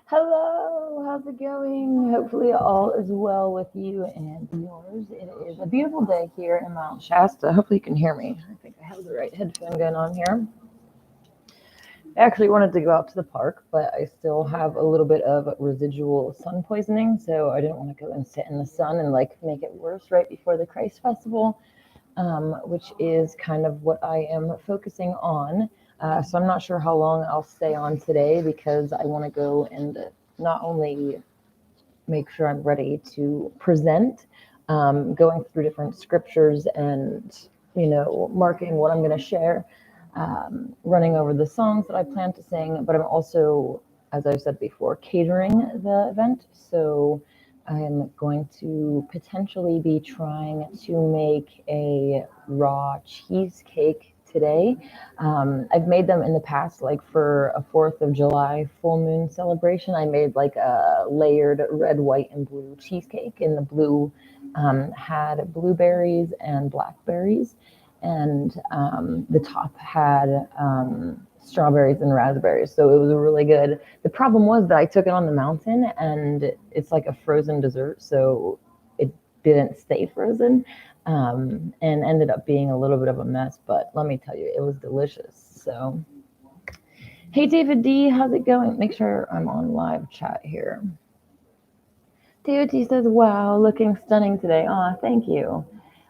Hello, how's it going? Hopefully all is well with you and yours. It is a beautiful day here in Mount Shasta. Hopefully you can hear me. I think I have the right headphone going on here. I actually wanted to go out to the park, but I still have a little bit of residual sun poisoning, so I didn't want to go and sit in the sun and like make it worse right before the Christ Festival, which is kind of what I am focusing on. So I'm not sure how long I'll stay on today because I want to go and not only make sure I'm ready to present, going through different scriptures and, marking what I'm going to share, running over the songs that I plan to sing, but I'm also, as I've said before, catering the event. So I'm going to potentially be trying to make a raw cheesecake today. I've made them in the past, like for a 4th of July full moon celebration. I made like a layered red, white, and blue cheesecake, and the blue had blueberries and blackberries, and the top had strawberries and raspberries. So it was really good. The problem was that I took it on the mountain, and it's like a frozen dessert, so it didn't stay frozen, and ended up being a little bit of a mess. But let me tell you, it was delicious. So, hey, David D, how's it going? Make sure I'm on live chat here. David D says, wow, looking stunning today. Aw, thank you.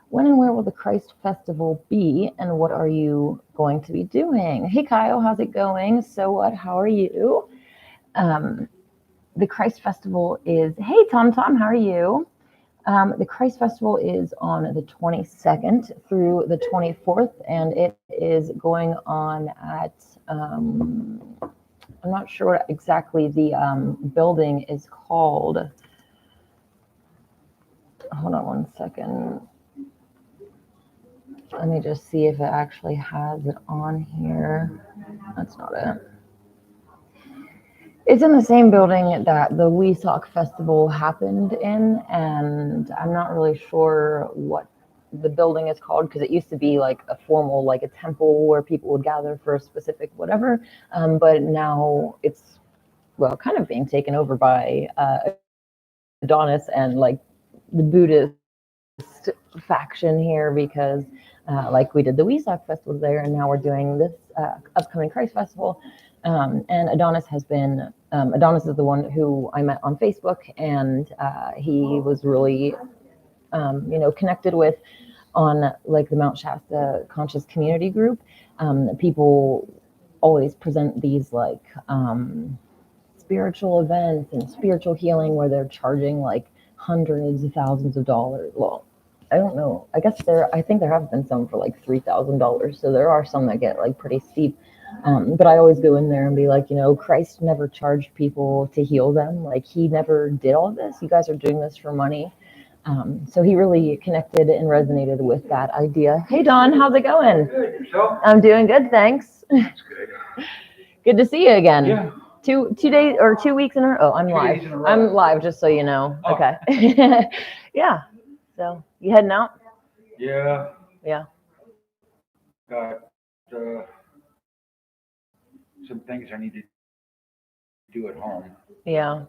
When and where will the Christ Festival be, and what are you going to be doing? Hey, Kyle, how's it going? So what? How are you? The Christ Festival is, hey, Tom, how are you? The Christ Festival is on the 22nd through the 24th, and it is going on at, I'm not sure what exactly the building is called. Hold on one second. Let me just see if it actually has it on here. That's not it. It's in the same building that the Wesock Festival happened in, and I'm not really sure what the building is called because it used to be like a formal, like a temple where people would gather for a specific whatever, but now it's, well, kind of being taken over by Adonis and like the Buddhist faction here because like we did the Wesock Festival there, and now we're doing this upcoming Christ Festival. And Adonis has been, Adonis is the one who I met on Facebook, and he was really, connected with on like the Mount Shasta Conscious Community Group. People always present these like spiritual events and spiritual healing where they're charging like hundreds of thousands of dollars. Well, I don't know. I think there have been some for like $3,000. So there are some that get like pretty steep. But I always go in there and be like, Christ never charged people to heal them. Like he never did all of this. You guys are doing this for money. So he really connected and resonated with that idea. Hey, Don, how's it going? Good. Yourself? I'm doing good, thanks. That's good. Good to see you again. Yeah. 2 days or 2 weeks in a row. Oh, I'm 2 live. days in a row. I'm live, just so you know. Oh. Okay. Yeah. So you heading out? Yeah. Yeah. Got some things I need to do at home. Yeah.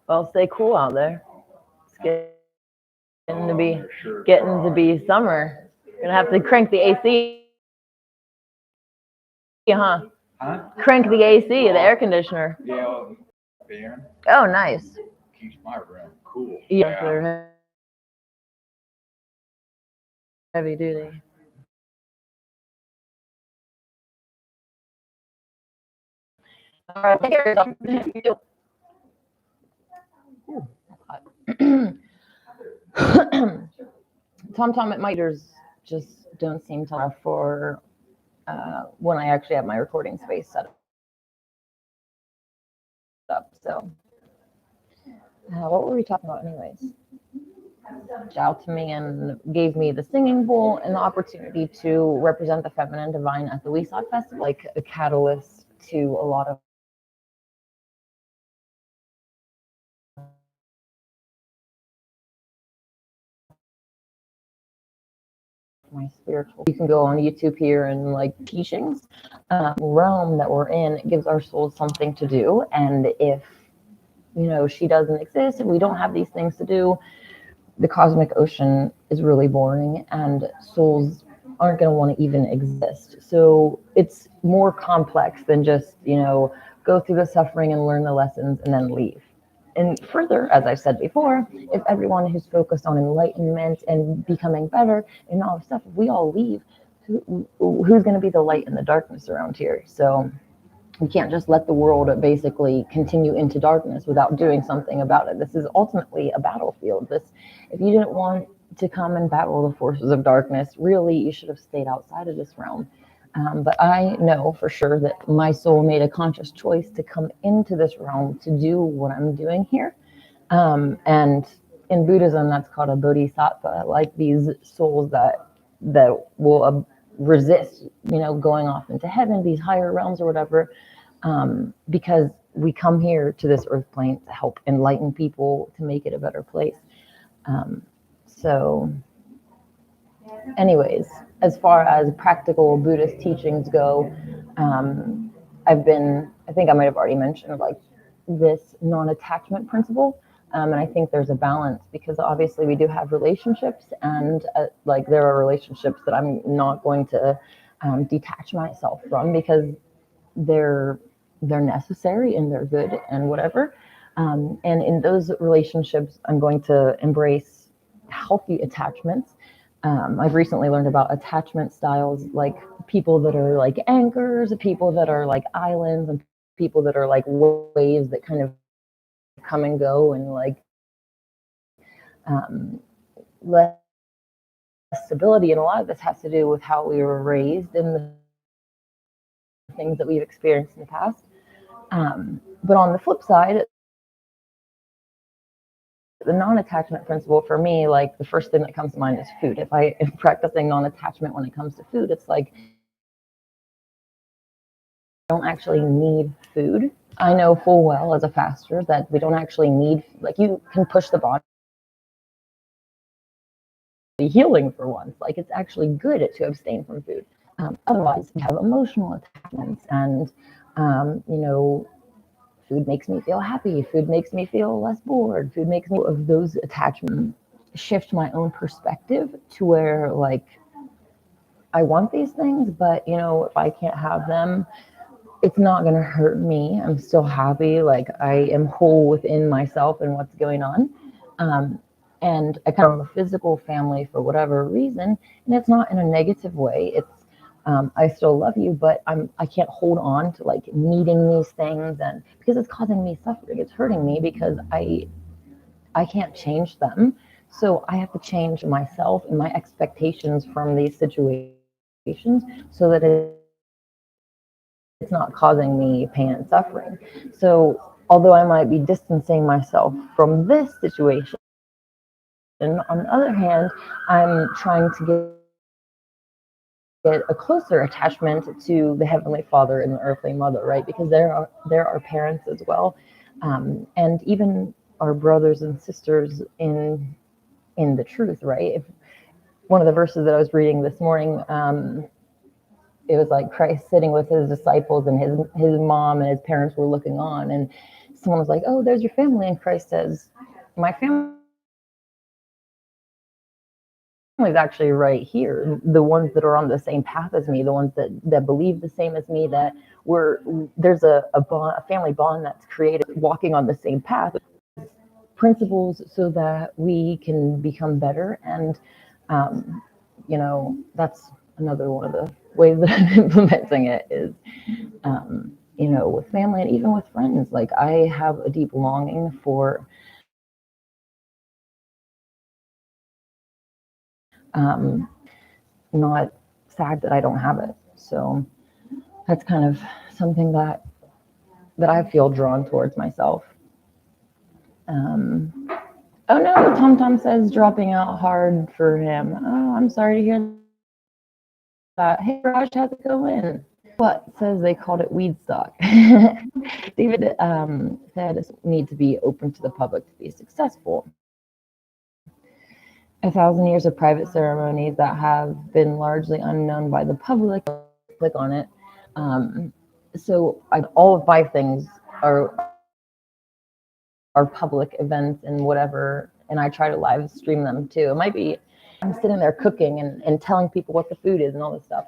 Well, stay cool out there. It's getting to be Sure. getting to be summer. Gonna have to crank the AC, huh? Huh? Crank the AC, the air conditioner. Yeah. Fan Oh, nice. keeps my room cool. Yeah, they're heavy duty. All right, take care of yourself. Tom, it might just don't seem to allow for when I actually have my recording space set up. So, what were we talking about, anyways? Out to me and gave me the singing bowl and the opportunity to represent the feminine divine at the Wesock Festival, like a catalyst to a lot of my spiritual. You can go on YouTube here and like teachings, realm that we're in. It gives our souls something to do. And if, she doesn't exist, if we don't have these things to do, the cosmic ocean is really boring and souls aren't going to want to even exist. So it's more complex than just, go through the suffering and learn the lessons and then leave. And further, as I've said before, if everyone who's focused on enlightenment and becoming better and all this stuff, if we all leave, who's going to be the light in the darkness around here? So we can't just let the world basically continue into darkness without doing something about it. This is ultimately a battlefield. If you didn't want to come and battle the forces of darkness, really, you should have stayed outside of this realm. But I know for sure that my soul made a conscious choice to come into this realm to do what I'm doing here. And in Buddhism, that's called a bodhisattva, like these souls that will resist, going off into heaven, these higher realms or whatever, because we come here to this earth plane to help enlighten people, to make it a better place. So anyways, as far as practical Buddhist teachings go, I think I might have already mentioned like this non-attachment principle. And I think there's a balance because obviously we do have relationships and like there are relationships that I'm not going to detach myself from because they're necessary and they're good and whatever. And in those relationships, I'm going to embrace healthy attachments. I've recently learned about attachment styles, like people that are like anchors, people that are like islands, and people that are like waves that kind of come and go and like less stability. And a lot of this has to do with how we were raised and the things that we've experienced in the past. But on the flip side, the non-attachment principle for me, like the first thing that comes to mind is food. If I am practicing non-attachment when it comes to food, it's like I don't actually need food. I know full well as a faster that we don't actually need, like you can push the body healing for once. Like it's actually good to abstain from food. Otherwise, we have emotional attachments and, food makes me feel happy. Food makes me feel less bored. Food makes me of those attachments shift my own perspective to where like I want these things, but if I can't have them, it's not going to hurt me. I'm still happy. Like I am whole within myself and what's going on. And I come from a physical family for whatever reason, and it's not in a negative way. It's I still love you, but I can't hold on to like needing these things, and because it's causing me suffering, it's hurting me because I can't change them. So I have to change myself and my expectations from these situations so that it's not causing me pain and suffering. So although I might be distancing myself from this situation, on the other hand, I'm trying to get a closer attachment to the Heavenly Father and the earthly mother, right? Because there are parents as well, and even our brothers and sisters in the truth, right? If one of the verses that I was reading this morning, it was like Christ sitting with his disciples and his mom and his parents were looking on, and someone was like, "Oh, there's your family," and Christ says, "My family is actually right here. The ones that are on the same path as me, the ones that believe the same as me, that there's a bond, a family bond that's created, walking on the same path, principles, so that we can become better." And that's another one of the ways that I'm implementing it is, with family and even with friends. Like I have a deep longing for not sad that I don't have it. So that's kind of something that I feel drawn towards myself. Oh no, Tom Tom says dropping out hard for him. Oh, I'm sorry to hear that. Hey, Raj, how's it going? What says they called it weed stock? David said need to be open to the public to be successful. 1,000 years of private ceremonies that have been largely unknown by the public. Click on it. So all of 5 things are public events and whatever, and I try to live stream them too. It might be I'm sitting there cooking and telling people what the food is and all this stuff.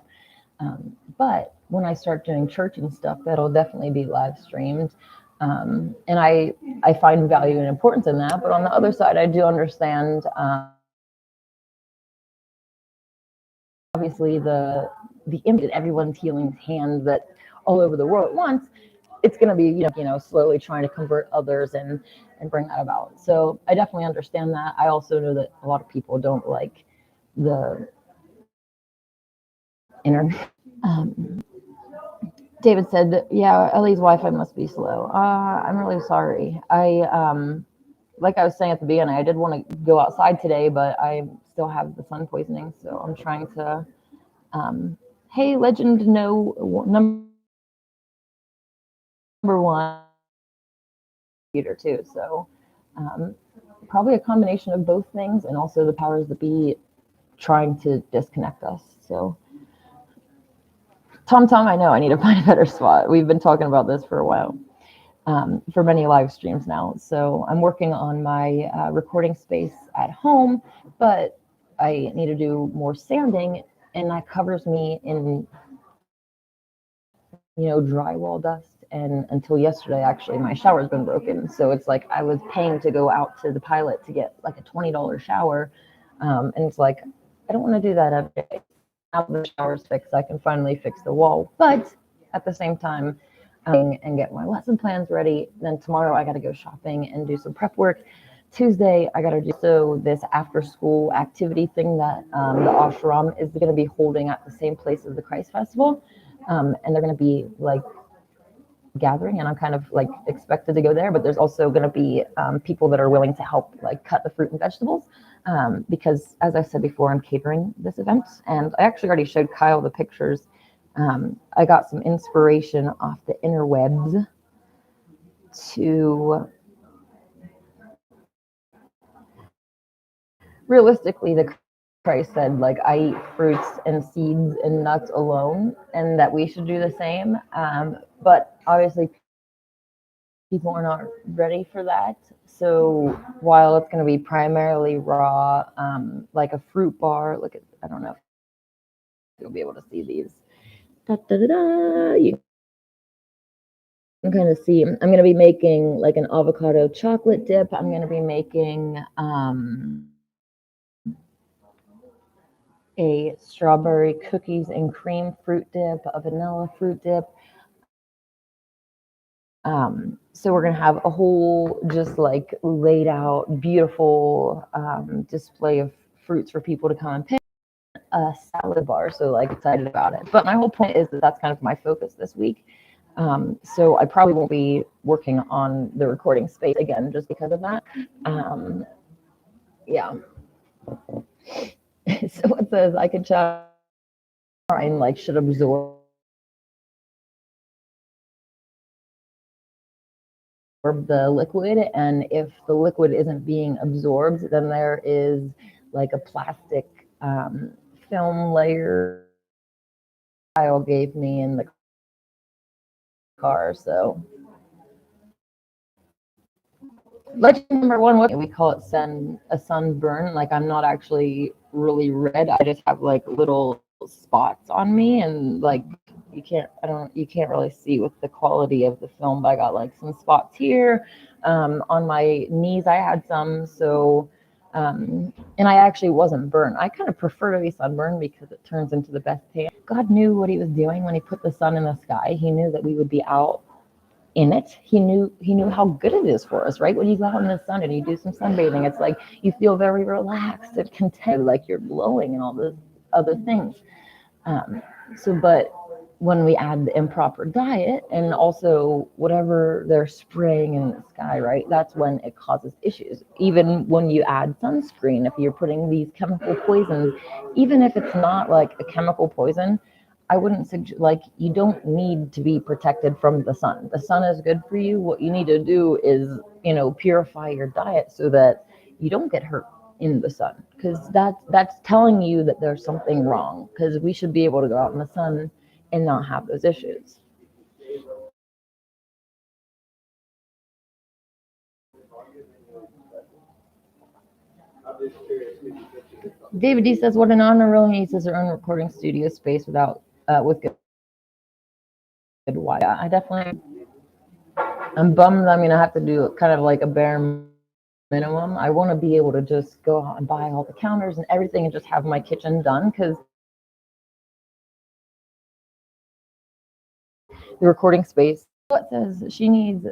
But when I start doing church and stuff, that'll definitely be live streamed. And I find value and importance in that. But on the other side, I do understand, obviously, the image that everyone's healing hands that all over the world at once. It's going to be, slowly trying to convert others and bring that about. So I definitely understand that. I also know that a lot of people don't like the internet. David said, yeah, Ellie's Wi-Fi must be slow. I'm really sorry. Like I was saying at the beginning, I did want to go outside today, but I still have the sun poisoning. So I'm trying to, hey, Legend, no, number 1 computer too. So probably a combination of both things, and also the powers that be trying to disconnect us. So Tom, I know I need to find a better spot. We've been talking about this for a while, for many live streams now. So I'm working on my recording space at home, but I need to do more sanding, and that covers me in, drywall dust. And until yesterday, actually, my shower's been broken. So it's like I was paying to go out to the Pilot to get like a $20 shower. And it's like, I don't want to do that every day. Now the shower's fixed, I can finally fix the wall. But at the same time, and get my lesson plans ready. Then tomorrow I got to go shopping and do some prep work. Tuesday I got to do this after school activity thing that the ashram is going to be holding at the same place as the Christ Festival. And they're going to be like gathering, and I'm kind of like expected to go there, but there's also going to be people that are willing to help like cut the fruit and vegetables, because as I said before, I'm catering this event, and I actually already showed Kyle the pictures. I got some inspiration off the interwebs to realistically, the Christ said, like, I eat fruits and seeds and nuts alone, and that we should do the same. But obviously, people are not ready for that. So while it's going to be primarily raw, like a fruit bar, look at, I don't know if you'll be able to see these. You can kind of see, I'm going to be making like an avocado chocolate dip. I'm going to be making a strawberry cookies and cream fruit dip, a vanilla fruit dip. So we're going to have a whole just like laid out beautiful display of fruits for people to come and pick. A salad bar, so like excited about it. But my whole point is that that's kind of my focus this week. So I probably won't be working on the recording space again just because of that. Yeah. So it says I could try and like should absorb the liquid, and if the liquid isn't being absorbed, then there is like a plastic film layer Kyle gave me in the car. So legend number 1, we call it a sunburn. Like I'm not actually really red, I just have like little spots on me, and like you can't really see with the quality of the film, but I got like some spots here. On my knees I had some. So and I actually wasn't burned. I kind of prefer to be sunburned because it turns into the best tan. God knew what he was doing when he put the sun in the sky. He knew that we would be out in it. He knew how good it is for us, right? When you go out in the sun and you do some sunbathing, it's like you feel very relaxed and content, like you're glowing and all those other things. But when we add the improper diet and also whatever they're spraying in the sky, right, that's when it causes issues. Even when you add sunscreen, if you're putting these chemical poisons, even if it's not like a chemical poison, I wouldn't suggest, like, you don't need to be protected from the sun. The sun is good for you. What you need to do is, purify your diet so that you don't get hurt in the sun. because that's telling you that there's something wrong, because we should be able to go out in the sun and not have those issues. David D says, "What an honor really needs is their own recording studio space with good Wi-Fi." I definitely, I'm bummed. I mean, I have to do kind of like a bare minimum. I want to be able to just go out and buy all the counters and everything and just have my kitchen done, because the recording space. What says she needs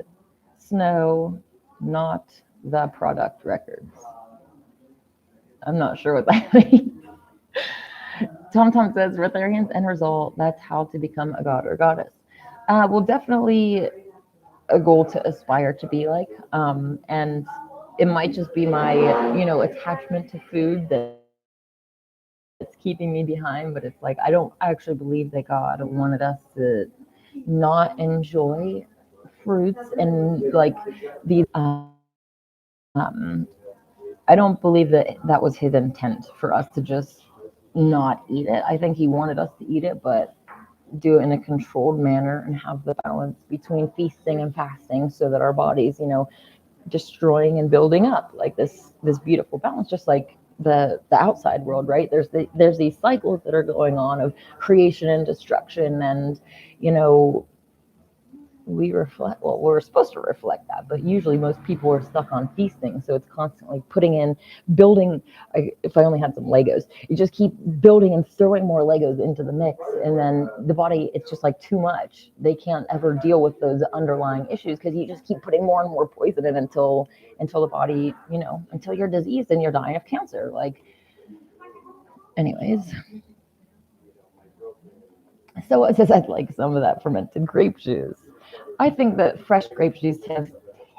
snow, not the product records. I'm not sure what that means. Tom says, Rotharian's end result, that's how to become a god or goddess. Well, definitely a goal to aspire to be like. And it might just be my, attachment to food that's keeping me behind. But it's like, I don't actually believe that God wanted us to not enjoy fruits and like these. I don't believe that that was his intent for us to just not eat it. I think he wanted us to eat it, but do it in a controlled manner and have the balance between feasting and fasting, so that our bodies, destroying and building up, like this beautiful balance, just like the outside world, right? There's these cycles that are going on of creation and destruction, and you know we reflect, well, we're supposed to reflect that, but usually most people are stuck on feasting, so it's constantly putting in, building. If I only had some Legos, you just keep building and throwing more Legos into the mix, and then the body, it's just like too much. They can't ever deal with those underlying issues, because you just keep putting more and more poison in until the body, until you're diseased and you're dying of cancer. Like, anyways, so it says, I'd like some of that fermented grape juice. I think that fresh grape juice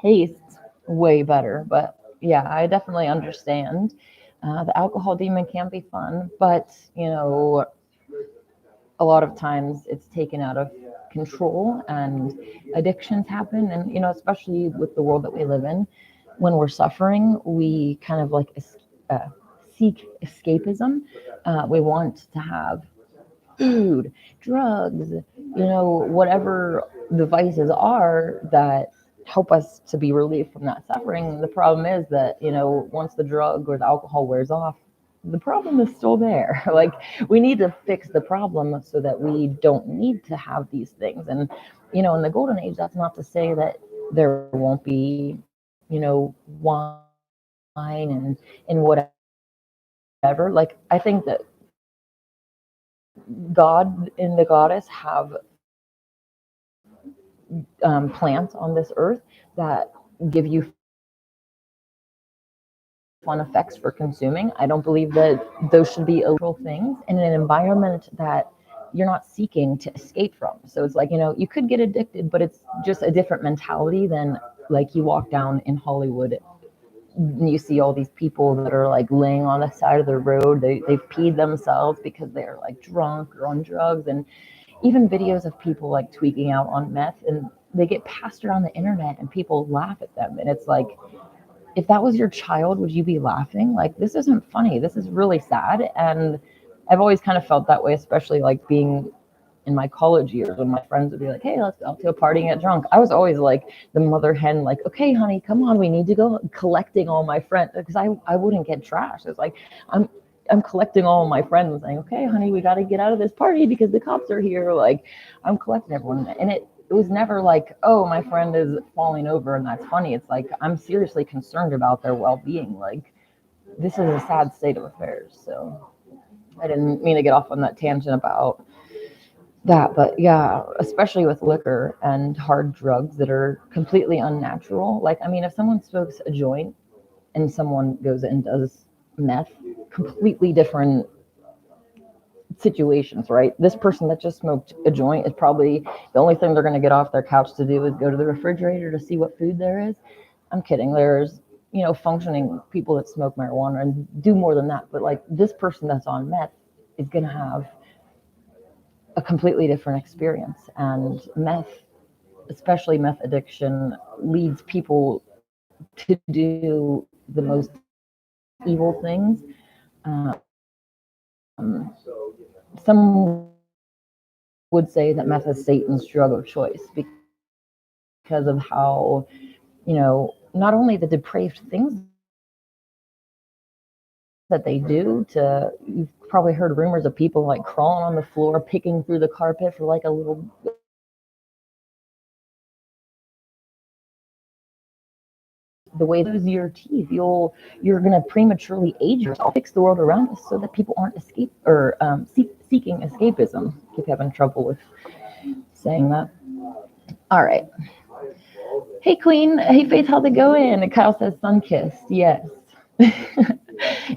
tastes way better, but yeah, I definitely understand. The alcohol demon can be fun, but a lot of times it's taken out of control and addictions happen. And, especially with the world that we live in, when we're suffering, we kind of like uh, seek escapism. We want to have food, drugs, whatever the vices are that help us to be relieved from that suffering. The problem is that, once the drug or the alcohol wears off, the problem is still there. Like, we need to fix the problem so that we don't need to have these things. And, in the golden age, that's not to say that there won't be, wine and whatever. Like, I think that God and the goddess have plants on this earth that give you fun effects for consuming. I don't believe that those should be illegal things in an environment that you're not seeking to escape from. So it's like, you could get addicted, but it's just a different mentality than like you walk down in Hollywood and you see all these people that are like laying on the side of the road. They've peed themselves because they're like drunk or on drugs, and even videos of people like tweaking out on meth, and they get passed around the internet and people laugh at them. And it's like, if that was your child, would you be laughing? Like, this isn't funny. This is really sad. And I've always kind of felt that way, especially like being in my college years, when my friends would be like, hey, let's go to a party and get drunk. I was always like the mother hen, like, okay, honey, come on, we need to go, collecting all my friends, because I wouldn't get trashed. It's like, I'm collecting all my friends and saying, okay, honey, we got to get out of this party because the cops are here. Like, I'm collecting everyone. And it was never like, oh, my friend is falling over and that's funny. It's like, I'm seriously concerned about their well-being. Like, this is a sad state of affairs. So I didn't mean to get off on that tangent about that, but yeah, especially with liquor and hard drugs that are completely unnatural. Like, I mean, if someone smokes a joint and someone goes and does meth, completely different situations, right? This person that just smoked a joint is probably, the only thing they're going to get off their couch to do is go to the refrigerator to see what food there is. I'm kidding. There's, functioning people that smoke marijuana and do more than that. But like, this person that's on meth is going to have a completely different experience. And meth, especially meth addiction, leads people to do the most evil things. Some would say that meth is Satan's drug of choice because of how, not only the depraved things that they do to, you've probably heard rumors of people like crawling on the floor, picking through the carpet for like a little, the way you lose your teeth, you're going to prematurely age yourself. Fix the world around us so that people aren't seeking escapism. Keep having trouble with saying that. All right. Hey, Queen. Hey, Faith, how's it going? And Kyle says, sun kissed. Yes.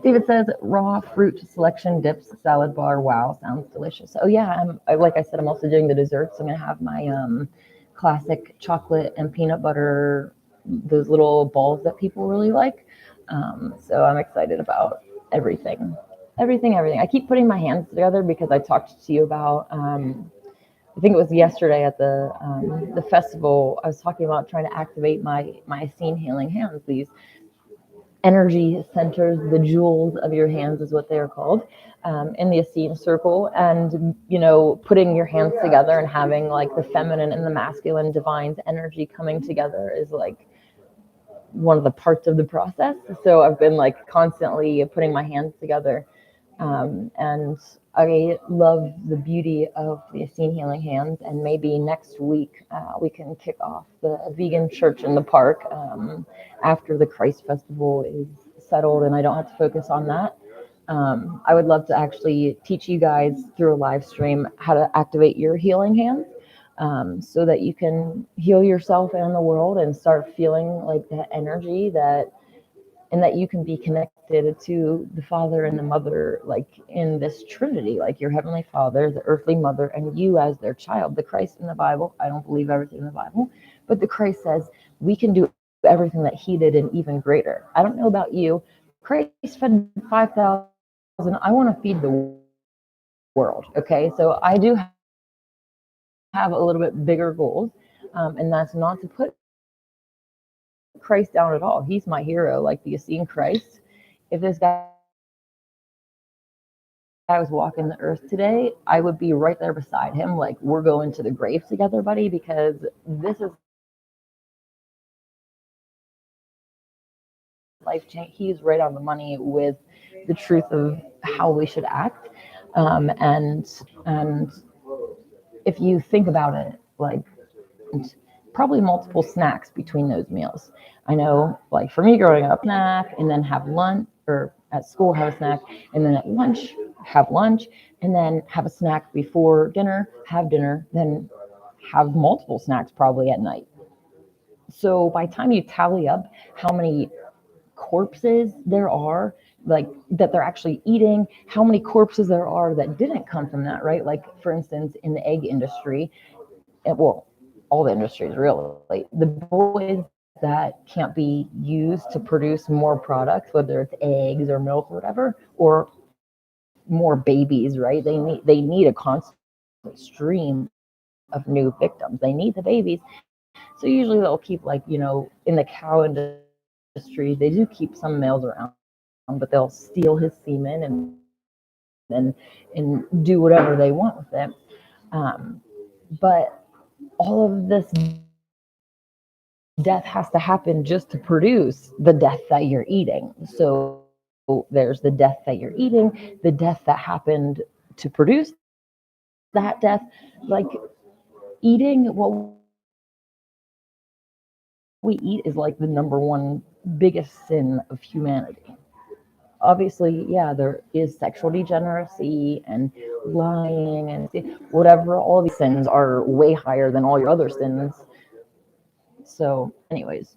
David says, raw fruit selection dips, salad bar. Wow, sounds delicious. Oh, yeah. Like I said, I'm also doing the desserts. I'm going to have my classic chocolate and peanut butter, those little balls that people really like. So I'm excited about everything. Everything. I keep putting my hands together because I talked to you about I think it was yesterday at the festival. I was talking about trying to activate my Essene healing hands. These energy centers, the jewels of your hands is what they are called, in the Essene circle. And putting your hands together and having like the feminine and the masculine divine's energy coming together is like one of the parts of the process. So I've been like constantly putting my hands together. And I love the beauty of the Essene Healing Hands, and maybe next week we can kick off the vegan church in the park after the Christ Festival is settled and I don't have to focus on that. I would love to actually teach you guys through a live stream how to activate your healing hands, so that you can heal yourself and the world and start feeling like that energy and that you can be connected to the Father and the Mother, like in this Trinity, like your Heavenly Father, the earthly mother, and you as their child. The Christ in the Bible, I don't believe everything in the Bible, but the Christ says we can do everything that He did and even greater. I don't know about you. Christ fed 5,000. I want to feed the world, okay? So I do have a little bit bigger goals, and that's not to put Christ down at all. He's my hero, like the Essene Christ. If this guy was walking the earth today, I would be right there beside him. Like, we're going to the grave together, buddy, because this is life change. He's right on the money with the truth of how we should act. And if you think about it, like, probably multiple snacks between those meals. I know, like for me growing up, snack and then have lunch, or at school have a snack, and then at lunch have lunch, and then have a snack before dinner, have dinner, then have multiple snacks probably at night. So by the time you tally up how many corpses there are, like that they're actually eating, how many corpses there are that didn't come from that, right? Like for instance, in the egg industry, well, all the industries really, the boys that can't be used to produce more products, whether it's eggs or milk or whatever, or more babies, right? They need a constant stream of new victims. They need the babies. So usually they'll keep, like, in the cow industry, they do keep some males around, but they'll steal his semen and do whatever they want with it. But all of this death has to happen just to produce the death that you're eating. So there's the death that you're eating, the death that happened to produce that death. Like, eating what we eat is like the number one biggest sin of humanity. Obviously, yeah, there is sexual degeneracy and lying and whatever. All these sins are way higher than all your other sins. So, anyways,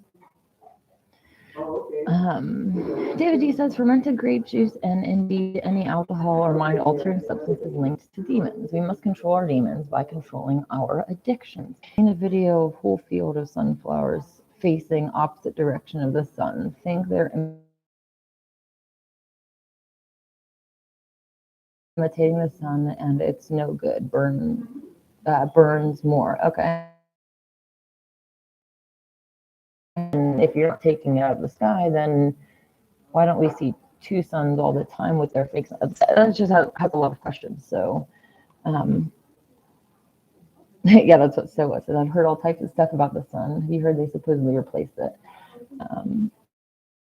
David D says fermented grape juice and indeed any alcohol or mind altering substances linked to demons. We must control our demons by controlling our addictions. In a video of whole field of sunflowers facing opposite direction of the sun, think they're imitating the sun, and it's no good. Burns more. Okay. And if you're not taking it out of the sky, then why don't we see two sons all the time with their fake sons. That just has a lot of questions. So, yeah, that's what So What said. I've heard all types of stuff about the sun. Have you heard they supposedly replaced it?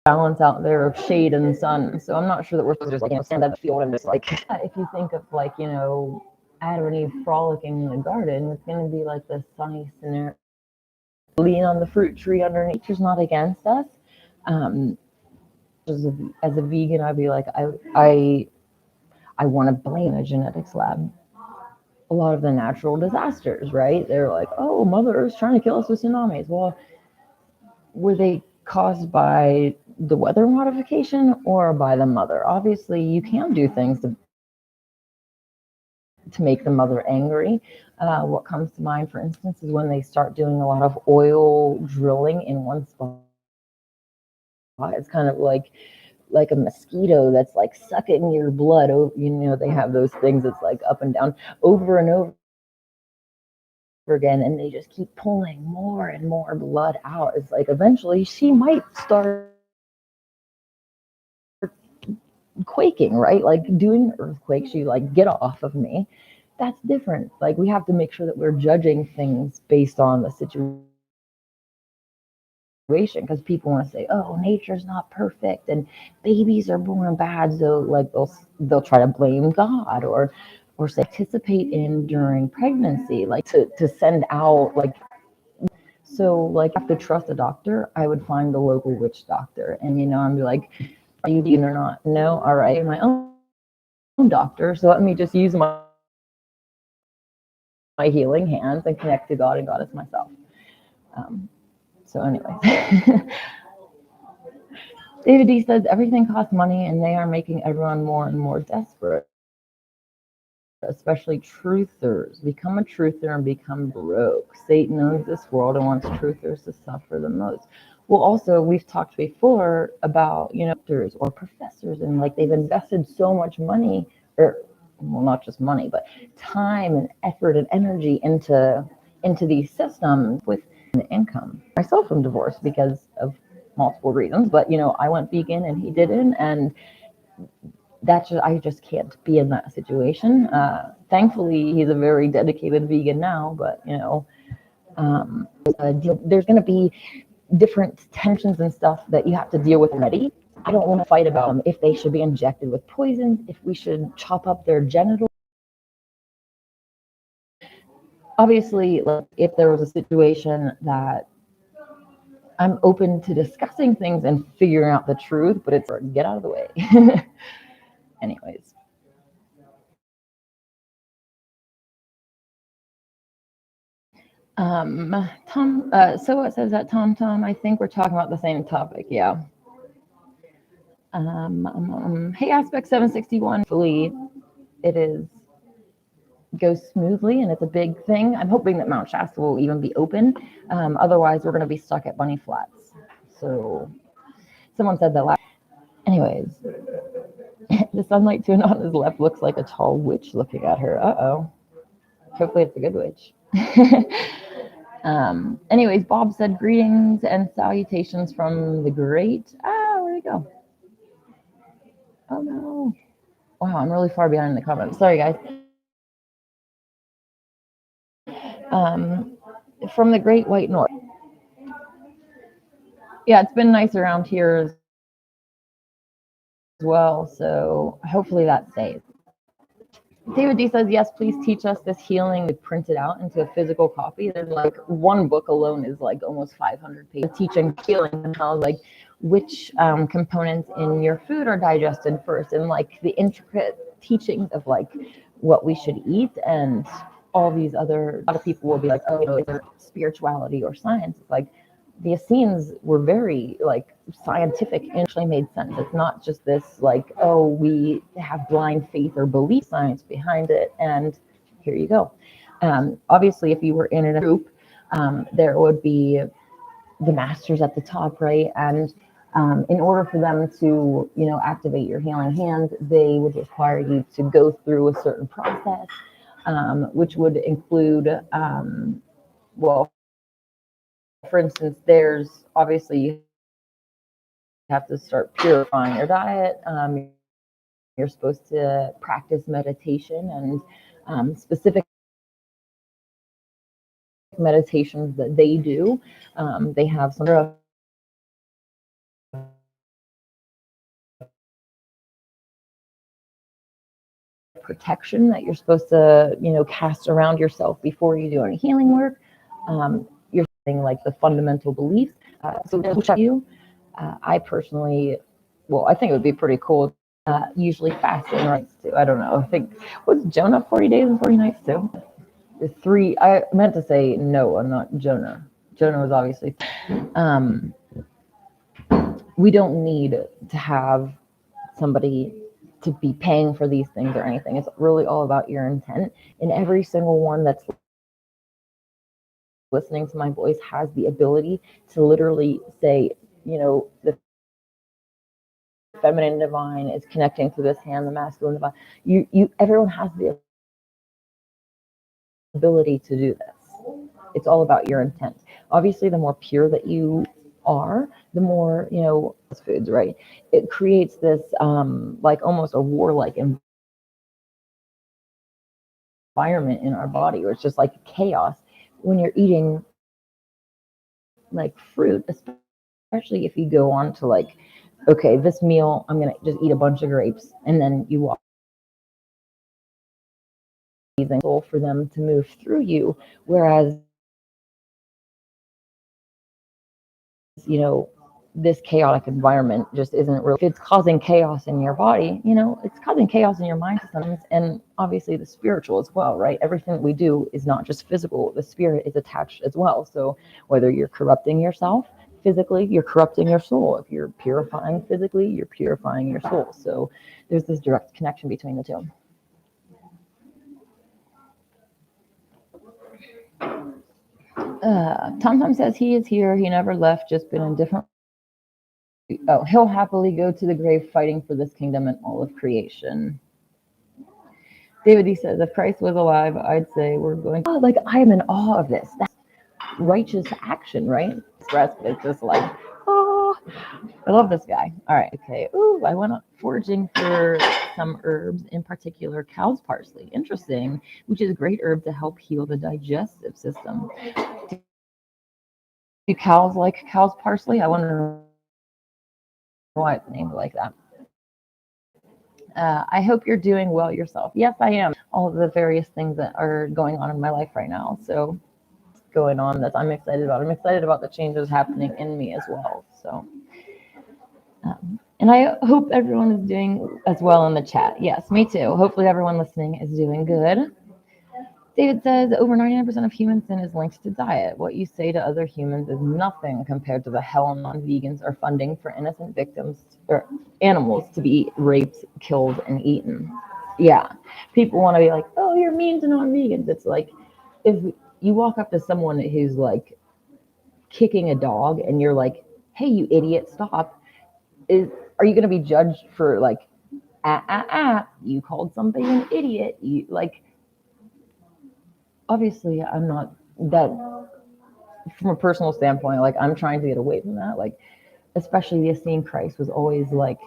Balance out there of shade and sun. So I'm not sure that we're supposed to just like, stand at the field and just like, if you think of like, Adam and Eve frolicking in the garden, it's going to be like this sunny scenario. Lean on the fruit tree underneath. Nature's not against us. As a vegan, I'd be like, I want to blame the genetics lab. A lot of the natural disasters, right? They're like, oh, Mother Earth's trying to kill us with tsunamis. Well, were they caused by the weather modification or by the mother? Obviously, you can do things to make the mother angry. What comes to mind, for instance, is when they start doing a lot of oil drilling in one spot. It's kind of like a mosquito that's like sucking your blood. They have those things that's like up and down over and over again, and they just keep pulling more and more blood out. It's like eventually she might start quaking, right? Like doing earthquakes, you like, get off of me. That's different. Like, we have to make sure that we're judging things based on the situation, because people want to say, oh, nature's not perfect and babies are born bad, so like they'll try to blame God, or say participate in during pregnancy, like to send out like. So like, I have to trust a doctor, I would find the local witch doctor, and I'd be like, are you vegan or not? No. All right, my own doctor, so let me just use my healing hands and connect to God and Goddess myself. So anyway. David D says everything costs money and they are making everyone more and more desperate, especially truthers. Become a truther and become broke. Satan owns this world and wants truthers to suffer the most. Well, also, we've talked before about, doctors or professors, and like they've invested so much money, or well, not just money, but time and effort and energy into these systems with an income. Myself am divorced because of multiple reasons, but I went vegan and he didn't, and I just can't be in that situation. Thankfully, he's a very dedicated vegan now, but there's going to be different tensions and stuff that you have to deal with already. I don't want to fight about them, if they should be injected with poison, if we should chop up their genitals. Obviously, like, if there was a situation that I'm open to discussing things and figuring out the truth, but it's get out of the way. Anyways. Tom, so it says that Tom, I think we're talking about the same topic. Yeah. Hey, Aspect 761. Hopefully it goes smoothly and it's a big thing. I'm hoping that Mount Shasta will even be open. Otherwise, we're going to be stuck at Bunny Flats. So someone said that last. Anyways, the sunlight tune on his left looks like a tall witch looking at her. Uh-oh. Hopefully it's a good witch. Anyways, Bob said greetings and salutations from the great. Where'd it go? Oh no. Wow, I'm really far behind in the comments. Sorry, guys. From the Great White North. Yeah, it's been nice around here as well, so hopefully that stays. David D says, yes, please teach us this healing. Print it out into a physical copy. There's like one book alone is like almost 500 pages teaching healing and how like which components in your food are digested first, and like the intricate teachings of like what we should eat, and all these other. A lot of people will be like, oh, is there spirituality or science? It's like the Essenes were very like scientific and actually made sense. It's not just this like, oh, we have blind faith or belief, science behind it, and here you go. Obviously, if you were in a group, there would be the masters at the top, right? And in order for them to, activate your healing hand, they would require you to go through a certain process, which would include, well, for instance, there's obviously you have to start purifying your diet. You're supposed to practice meditation and specific meditations that they do. They have some sort of protection that you're supposed to, cast around yourself before you do any healing work. You're saying like the fundamental beliefs. So you, I personally, well, I think it would be pretty cool. Usually fasting nights too. I don't know. I think was Jonah 40 days and 40 nights too. The three. I meant to say Noah, not Jonah. Jonah was obviously. We don't need to have somebody to be paying for these things or anything. It's really all about your intent. And every single one that's listening to my voice has the ability to literally say, the feminine divine is connecting to this hand, the masculine divine. Everyone has the ability to do this. It's all about your intent. Obviously, the more pure that you are, the more, foods, right? It creates this like almost a warlike environment in our body where it's just like chaos when you're eating like fruit, especially if you go on to like, okay, this meal, I'm going to just eat a bunch of grapes, and then you walk for them to move through you. Whereas, this chaotic environment just isn't real. If it's causing chaos in your body, it's causing chaos in your mind sometimes, and obviously the spiritual as well, right? Everything that we do is not just physical. The spirit is attached as well. So whether you're corrupting yourself physically, you're corrupting your soul. If you're purifying physically, you're purifying your soul. So there's this direct connection between the two. Tom says he is here. He never left, just been in different. Oh, he'll happily go to the grave fighting for this kingdom and all of creation. David D says, if Christ was alive, I'd say we're going. Oh, like I am in awe of this. That's righteous action, right? It's just like, oh, I love this guy. All right, okay. Ooh, I went foraging for some herbs, in particular cow's parsley. Interesting, which is a great herb to help heal the digestive system. Do cows like cow's parsley? I wonder why it's named like that. I hope you're doing well yourself. Yes, I am. All of the various things that are going on in my life right now. So going on that I'm excited about. I'm excited about the changes happening in me as well. So, and I hope everyone is doing as well in the chat. Yes, me too. Hopefully everyone listening is doing good. David says, over 99% of human sin is linked to diet. What you say to other humans is nothing compared to the hell non-vegans are funding for innocent victims or animals to be raped, killed, and eaten. Yeah, people want to be like, oh, you're mean to non-vegans. It's like, if you walk up to someone who's like kicking a dog and you're like, hey, you idiot, stop. Are you going to be judged for like, you called somebody an idiot? You like, obviously I'm not that from a personal standpoint, like I'm trying to get away from that. Like, especially the Essene Christ was always like,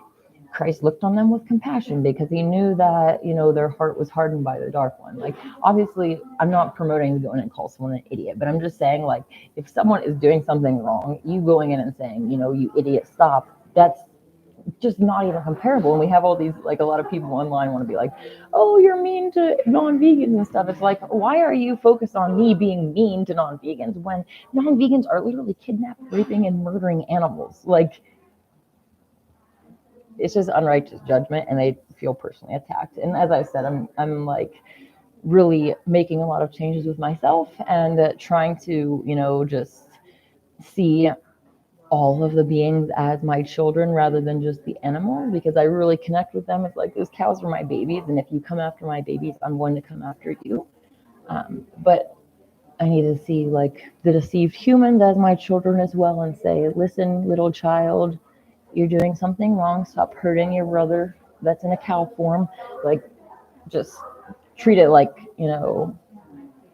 Christ looked on them with compassion because he knew that, their heart was hardened by the dark one. Like, obviously I'm not promoting going and call someone an idiot, but I'm just saying, like, if someone is doing something wrong, you going in and saying, you idiot, stop, that's just not even comparable. And we have all these, like, a lot of people online want to be like, oh, you're mean to non-vegans and stuff. It's like, why are you focused on me being mean to non-vegans when non-vegans are literally kidnapping, raping, and murdering animals? Like, it's just unrighteous judgment, and they feel personally attacked. And as I said, I'm like really making a lot of changes with myself and trying to, just see all of the beings as my children rather than just the animals, because I really connect with them. It's like, those cows are my babies, and if you come after my babies, I'm going to come after you. But I need to see like the deceived humans as my children as well and say, listen, little child, you're doing something wrong. Stop hurting your brother that's in a cow form. Like, just treat it like, in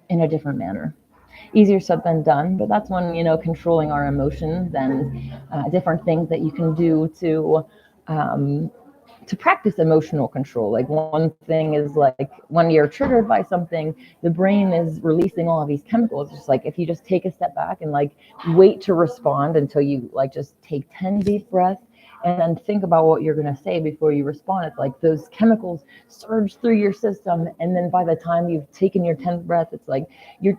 a different manner. easier said than done, but that's when, controlling our emotions and different things that you can do um, to practice emotional control. Like one thing is like when you're triggered by something, the brain is releasing all of these chemicals. Just like if you just take a step back and like wait to respond until you like just take 10 deep breaths and then think about what you're going to say before you respond. It's like those chemicals surge through your system, and then by the time you've taken your 10th breath, it's like your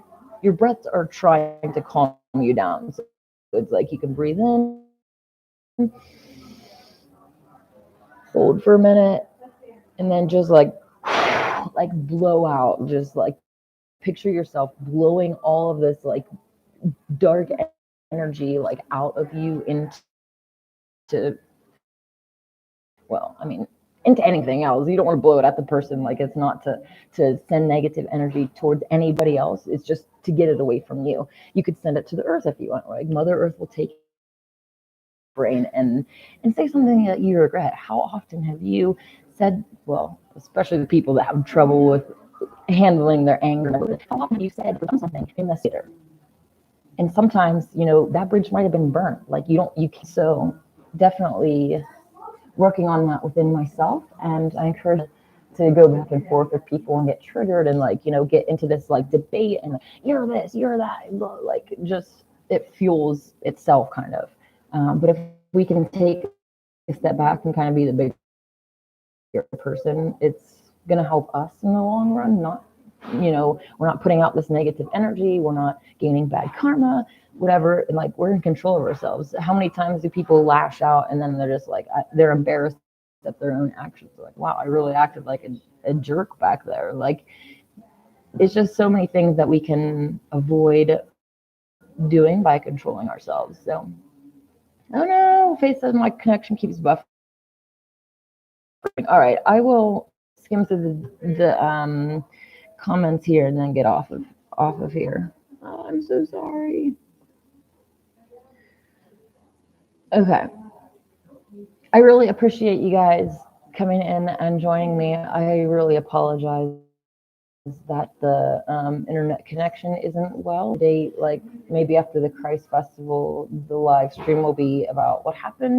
breaths are trying to calm you down. So it's like you can breathe in, hold for a minute, and then just like blow out. Just like picture yourself blowing all of this like dark energy like out of you into, well, I mean, into anything else. You don't want to blow it at the person. Like it's not to send negative energy towards anybody else. It's just to get it away from you. You could send it to the earth if you want. Like Mother Earth will take brain and say something that you regret. How often have you said, well, especially the people that have trouble with handling their anger, how often have you said or done something in the theater? And sometimes, that bridge might have been burnt. Like you can, so definitely working on that within myself. And I encourage to go back and forth with people and get triggered and like, get into this like debate and you're this, you're that, like just it fuels itself kind of. But if we can take a step back and kind of be the bigger person, it's going to help us in the long run. Not, we're not putting out this negative energy. We're not gaining bad karma, whatever. And like, we're in control of ourselves. How many times do people lash out and then they're just like, they're embarrassed at their own actions? They're like, wow, I really acted like a jerk back there. Like, it's just so many things that we can avoid doing by controlling ourselves. So, oh no, Faith says my connection keeps buffering. All right, I will skim through the comments here and then get off of here. Oh, I'm so sorry. Okay. I really appreciate you guys coming in and joining me. I really apologize that the internet connection isn't well. Like maybe after the Christ Festival, the live stream will be about what happened